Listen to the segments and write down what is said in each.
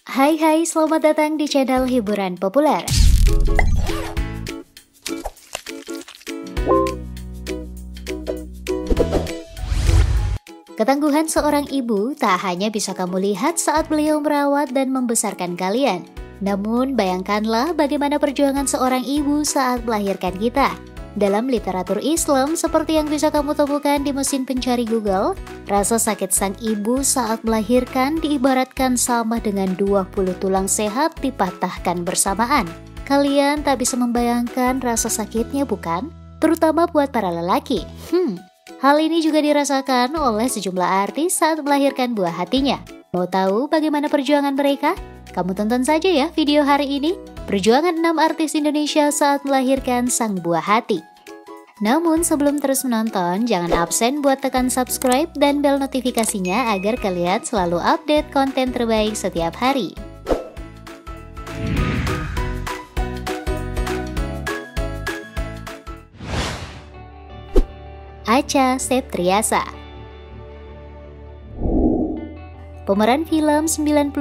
Hai hai, selamat datang di channel hiburan populer. Ketangguhan seorang ibu tak hanya bisa kamu lihat saat beliau merawat dan membesarkan kalian. Namun bayangkanlah bagaimana perjuangan seorang ibu saat melahirkan kita. Dalam literatur Islam, seperti yang bisa kamu temukan di mesin pencari Google, rasa sakit sang ibu saat melahirkan diibaratkan sama dengan 20 tulang sehat dipatahkan bersamaan. Kalian tak bisa membayangkan rasa sakitnya, bukan? Terutama buat para lelaki. Hal ini juga dirasakan oleh sejumlah artis saat melahirkan buah hatinya. Mau tahu bagaimana perjuangan mereka? Kamu tonton saja ya video hari ini. Perjuangan 6 artis Indonesia saat melahirkan sang buah hati. Namun sebelum terus menonton, jangan absen buat tekan subscribe dan bel notifikasinya agar kalian selalu update konten terbaik setiap hari. Acha Septriasa. Pemeran film 99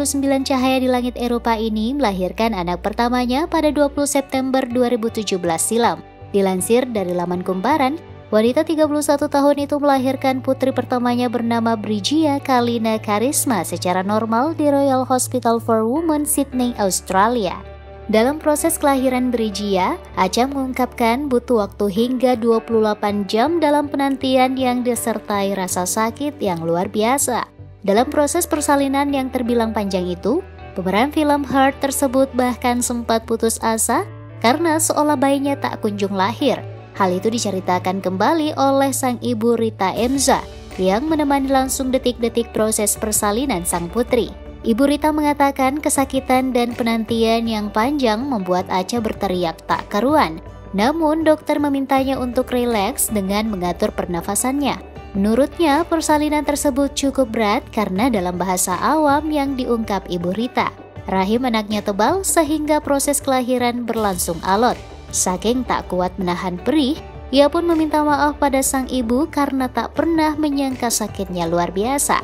Cahaya di Langit Eropa ini melahirkan anak pertamanya pada 20 September 2017 silam. Dilansir dari laman Kumparan, wanita 31 tahun itu melahirkan putri pertamanya bernama Brigia Kalina Karisma secara normal di Royal Hospital for Women, Sydney, Australia. Dalam proses kelahiran Brigia, Acha mengungkapkan butuh waktu hingga 28 jam dalam penantian yang disertai rasa sakit yang luar biasa. Dalam proses persalinan yang terbilang panjang itu, pemeran film Heart tersebut bahkan sempat putus asa karena seolah bayinya tak kunjung lahir. Hal itu diceritakan kembali oleh sang ibu Rita Emza yang menemani langsung detik-detik proses persalinan sang putri. Ibu Rita mengatakan kesakitan dan penantian yang panjang membuat Acha berteriak tak karuan. Namun dokter memintanya untuk rileks dengan mengatur pernafasannya. Menurutnya, persalinan tersebut cukup berat karena dalam bahasa awam yang diungkap Ibu Rita, rahim anaknya tebal sehingga proses kelahiran berlangsung alot. Saking tak kuat menahan perih, ia pun meminta maaf pada sang ibu karena tak pernah menyangka sakitnya luar biasa.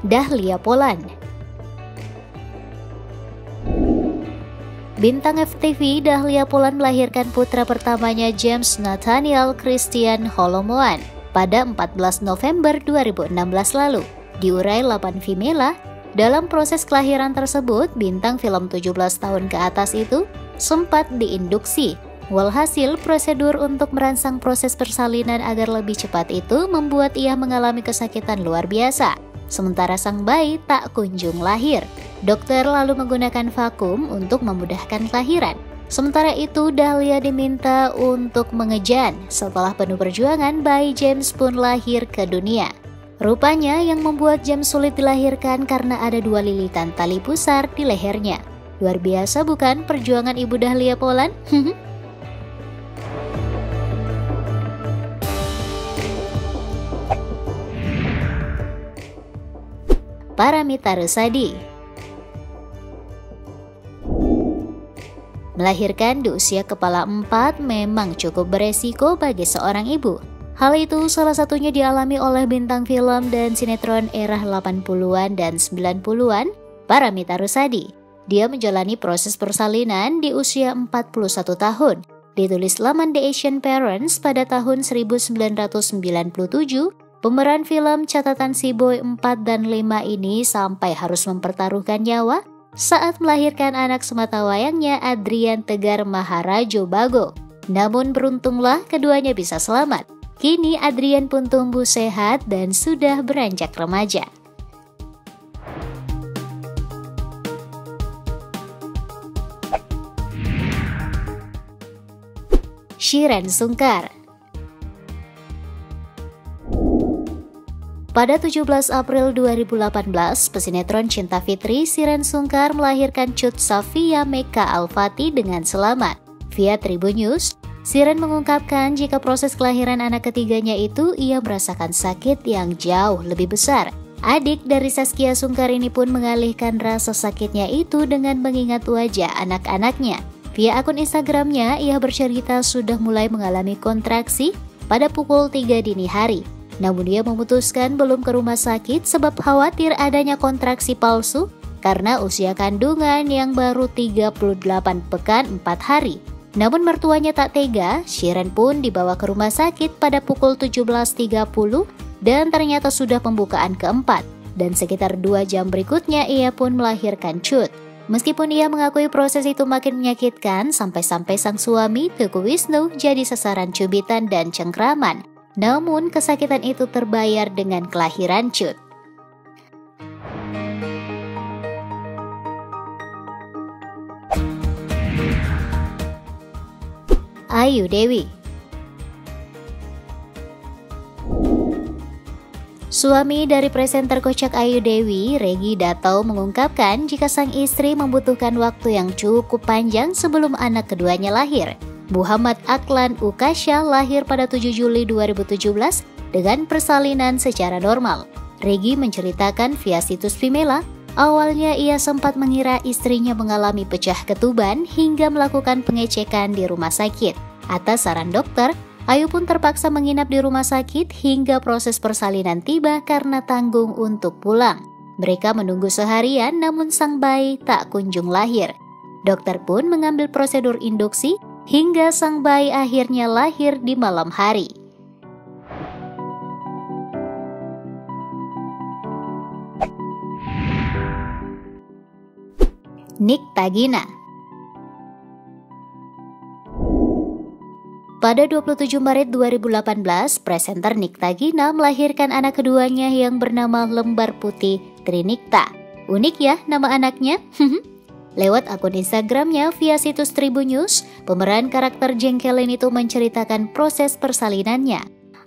Dahlia Poland. Bintang FTV Dahlia Poland melahirkan putra pertamanya James Nathaniel Christian Holomoan pada 14 November 2016 lalu. Diurai 8 Vimela, dalam proses kelahiran tersebut, bintang film 17 tahun ke atas itu sempat diinduksi. Walhasil, prosedur untuk merangsang proses persalinan agar lebih cepat itu membuat ia mengalami kesakitan luar biasa. Sementara sang bayi tak kunjung lahir. Dokter lalu menggunakan vakum untuk memudahkan kelahiran. Sementara itu, Dahlia diminta untuk mengejan. Setelah penuh perjuangan, bayi James pun lahir ke dunia. Rupanya yang membuat James sulit dilahirkan karena ada 2 lilitan tali pusar di lehernya. Luar biasa bukan perjuangan Ibu Dahlia Poland? Paramita Rusady. Melahirkan di usia kepala 4 memang cukup beresiko bagi seorang ibu. Hal itu salah satunya dialami oleh bintang film dan sinetron era 80-an dan 90-an, Paramita Rusady. Dia menjalani proses persalinan di usia 41 tahun. Ditulis laman The Asian Parents pada tahun 1997, pemeran film Catatan Si Boy 4 dan 5 ini sampai harus mempertaruhkan nyawa saat melahirkan anak sematawayangnya Adrian Tegar Maharajo Bago. Namun beruntunglah keduanya bisa selamat. Kini Adrian pun tumbuh sehat dan sudah beranjak remaja. Shireen Sungkar. Pada 17 April 2018, pesinetron Cinta Fitri Shireen Sungkar melahirkan Cut Safia Meka Alfati dengan selamat. Via Tribun News, Shireen mengungkapkan jika proses kelahiran anak ketiganya itu ia merasakan sakit yang jauh lebih besar. Adik dari Saskia Sungkar ini pun mengalihkan rasa sakitnya itu dengan mengingat wajah anak-anaknya. Via akun Instagramnya, ia bercerita sudah mulai mengalami kontraksi pada pukul 3 dini hari. Namun dia memutuskan belum ke rumah sakit sebab khawatir adanya kontraksi palsu karena usia kandungan yang baru 38 pekan 4 hari. Namun mertuanya tak tega, Shiren pun dibawa ke rumah sakit pada pukul 17.30 dan ternyata sudah pembukaan keempat. Dan sekitar 2 jam berikutnya ia pun melahirkan Cut. Meskipun ia mengakui proses itu makin menyakitkan, sampai-sampai sang suami Teguh Wisnu jadi sasaran cubitan dan cengkraman. Namun kesakitan itu terbayar dengan kelahiran Cut. Ayu Dewi. Suami dari presenter kocak Ayu Dewi, Regi Datau, mengungkapkan jika sang istri membutuhkan waktu yang cukup panjang sebelum anak keduanya lahir. Muhammad Aklan Ukasha lahir pada 7 Juli 2017 dengan persalinan secara normal. Regi menceritakan via situs Vimela, awalnya ia sempat mengira istrinya mengalami pecah ketuban hingga melakukan pengecekan di rumah sakit. Atas saran dokter, Ayu pun terpaksa menginap di rumah sakit hingga proses persalinan tiba karena tanggung untuk pulang. Mereka menunggu seharian namun sang bayi tak kunjung lahir. Dokter pun mengambil prosedur induksi hingga sang bayi akhirnya lahir di malam hari. Nick Tagina. Pada 27 Maret 2018, presenter Nick Tagina melahirkan anak keduanya yang bernama Lembar Putih Trinikta. Unik ya nama anaknya? Lewat akun Instagramnya via situs Tribun News, pemeran karakter jengkelin itu menceritakan proses persalinannya.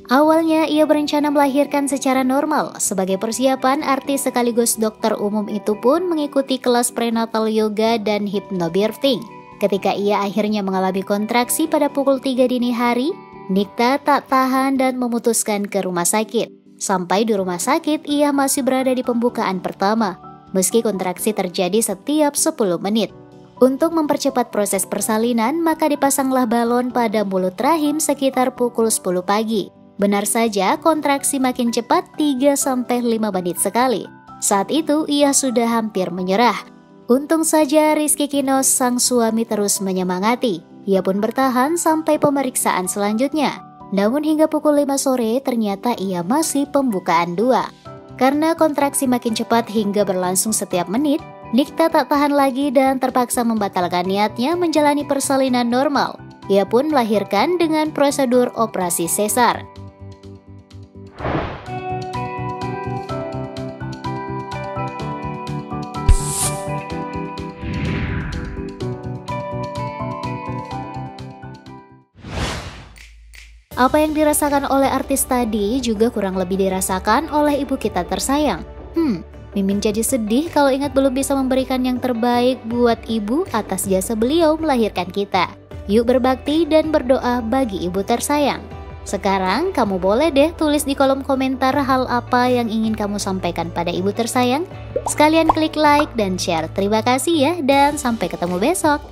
Awalnya ia berencana melahirkan secara normal. Sebagai persiapan, artis sekaligus dokter umum itu pun mengikuti kelas prenatal yoga dan hypnobirthing. Ketika ia akhirnya mengalami kontraksi pada pukul 3 dini hari, Nikta tak tahan dan memutuskan ke rumah sakit. Sampai di rumah sakit, ia masih berada di pembukaan pertama, meski kontraksi terjadi setiap 10 menit. Untuk mempercepat proses persalinan, maka dipasanglah balon pada mulut rahim sekitar pukul 10 pagi. Benar saja, kontraksi makin cepat 3-5 menit sekali. Saat itu, ia sudah hampir menyerah. Untung saja Rizky Kinos, sang suami, terus menyemangati. Ia pun bertahan sampai pemeriksaan selanjutnya. Namun hingga pukul 5 sore ternyata ia masih pembukaan 2. Karena kontraksi makin cepat hingga berlangsung setiap menit, Nikta tak tahan lagi dan terpaksa membatalkan niatnya menjalani persalinan normal. Ia pun melahirkan dengan prosedur operasi sesar. Apa yang dirasakan oleh artis tadi juga kurang lebih dirasakan oleh ibu kita tersayang. Mimin jadi sedih kalau ingat belum bisa memberikan yang terbaik buat ibu atas jasa beliau melahirkan kita. Yuk berbakti dan berdoa bagi ibu tersayang. Sekarang kamu boleh deh tulis di kolom komentar hal apa yang ingin kamu sampaikan pada ibu tersayang. Sekalian klik like dan share. Terima kasih ya dan sampai ketemu besok.